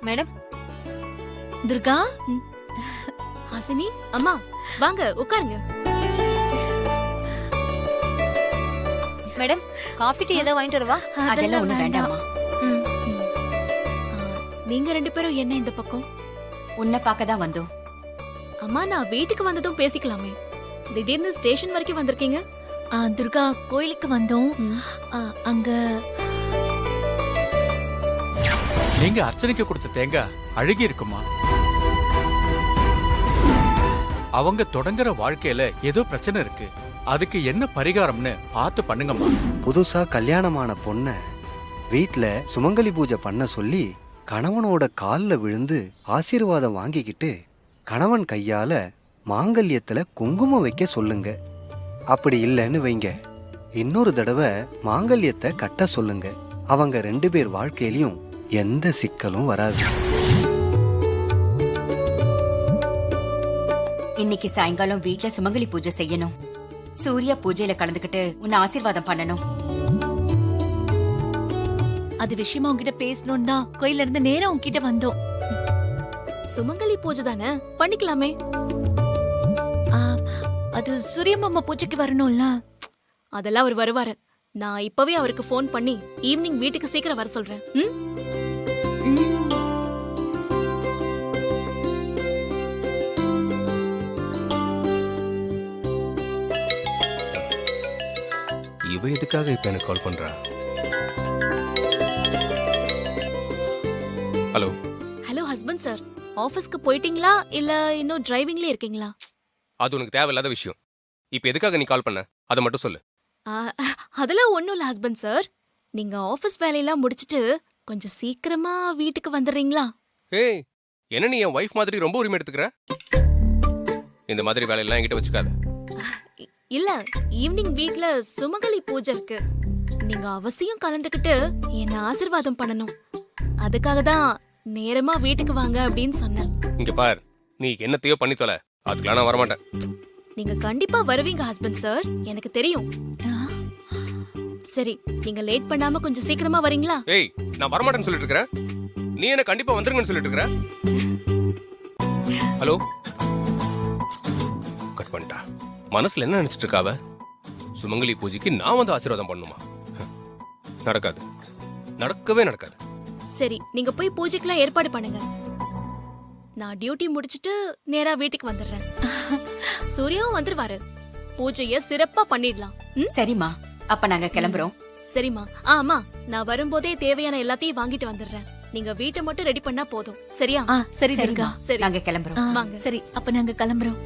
Madam. Durga, Hasini அம்மா வாங்க உட்காருங்க. மேடம், காஃபி டீ ஏதோ வாங்கிட்டு வரவா? அதெல்லாம் ஒண்ணு வேண்டாமா. நீங்க ரெண்டு பேரும் என்ன இந்த பக்கம்? உன்னை பார்க்க தான் வந்தோம். அம்மா, நான் வீட்டுக்கு வந்ததும் பேசிக்கலாமே. திடீர்னு ஸ்டேஷன் வரைக்கும் வந்திருக்கீங்க. துர்கா, கோயிலுக்கு வந்தோம். அங்க நீங்க அர்ச்சனைக்கு கொடுத்த தேங்காய் அழுகி இருக்குமா? அவங்க தொடங்குற வாழ்க்கையில ஏதோ பிரச்சனை இருக்கு. அதுக்கு என்ன பரிகாரம்னு பார்த்து பண்ணுங்கம்மா. புதுசா கல்யாணமான பொண்ண வீட்ல சுமங்கலி பூஜை பண்ண சொல்லி கணவனோட கால்ல விழுந்து ஆசீர்வாதம் வாங்கிக்கிட்டு கணவன் கையால மாங்கல்யத்துல குங்குமம் வைக்க சொல்லுங்க. அப்படி இல்லைன்னு வைங்க, இன்னொரு தடவை மாங்கல்யத்தை கட்ட சொல்லுங்க. அவங்க 2 பேர் வாழ்க்கையிலயும் எந்த சிக்கலும் வராது. இன்னைக்கு சாயங்காலம் வீட்ல சுமங்கலி பூஜை செய்யணும். சூர்யா பூஜையில கலந்துக்கிட்டு உன்னை ஆசீர்வாதம் பண்ணணும். அது விஷயமா உங்ககிட்ட பேசணும் தான் கோயில இருந்து நேரா உங்ககிட்ட வந்தோம். சுமங்கலி பூஜை தானே, பண்ணிக்கலாமே. அது சூரியமாமா பூஜைக்கு வரணும்ல. அதெல்லாம் அவர் வருவாரு. நான் இப்பவே அவருக்கு ஃபோன் பண்ணி ஈவினிங் வீட்டுக்கு சீக்கிரம் வர சொல்றேன். இவ எதுக்காக இப்ப எனக்கு கால் பண்றா? ஹலோ ஹலோ ஹஸ்பண்ட் சார், ஆபீஸ்க்கு போயிட்டீங்களா இல்ல இன்னும் டிரைவிங்ல இருக்கீங்களா? அது உனக்கு தேவையில்லாத விஷயம். இப்ப எதுக்காக நீ கால் பண்ண அதை மட்டும் சொல்லு. அதெல்லாம் ஒண்ணும் இல்ல ஹஸ்பண்ட் சார். நீங்க ஆபீஸ் வேலையெல்லாம் முடிச்சிட்டு கொஞ்சம் சீக்கிரமா வீட்டுக்கு வந்துடுறீங்களா? ஏய், என்ன நீ என் ஒய்ஃப் மாதிரி ரொம்ப உரிமை எடுத்துக்கிற? இந்த மாதிரி வேலையெல்லாம் என்கிட்ட வச்சுக்காத. இல்ல, ஈவினிங் வீட்ல சுமங்கலி பூஜை இருக்கு. நீங்க அவசியம் கலந்துக்கிட்டு என்ன ஆசீர்வாதம் பண்ணணும். அதுக்காக தான் நேரமா வீட்டுக்கு வாங்க அப்படின்னு சொன்னேன். இங்க பார், நீ என்னத்தையோ பண்ணி தொலை, அதுக்கெல்லாம் நான் வரமாட்டேன். நீங்க கண்டிப்பா வருவீங்க ஹஸ்பண்ட் சார், எனக்கு தெரியும். சரி, நீங்க லேட் பண்ணாம கொஞ்சம் சீக்கிரமா வரீங்களா? ஏய், நான் வரமாட்டேன்னு சொல்லிட்டு இருக்கிறேன். நீ என்ன கண்டிப்பா வந்துருங்கன்னு சொல்லிட்டு இருக்கிற. ஹலோ, கட் பண்ணிட்டா. மனசுல என்ன நினைச்சிட்டு இருக்காவ? சுமங்கலி பூஜைக்கு நான் வந்து ஆசீர்வாதம் பண்ணுமா? நடக்காது, நடக்கவே நடக்காது. சரி, நீங்க போய் பூஜைக்கெல்லாம் ஏற்பாடு பண்ணுங்க. நான் டியூட்டி முடிச்சிட்டு நேரா வீட்டுக்கு வந்துடுறேன். சூர்யாவும் வந்துருவாரு. பூஜைய சிறப்பா பண்ணிடலாம். சரிம்மா, அப்ப நாங்க கிளம்புறோம். சரிம்மா. ஆமா, நான் வரும்போதே தேவையான எல்லாத்தையும் வாங்கிட்டு வந்துடுறேன். நீங்க வீட்டை மட்டும் ரெடி பண்ணா போதும். சரியா? சரி சரிம்மா. துர்கா, சரி, நாங்க கிளம்புறோம். வாங்க. சரி, அப்ப நாங்க கிளம்புறோம்.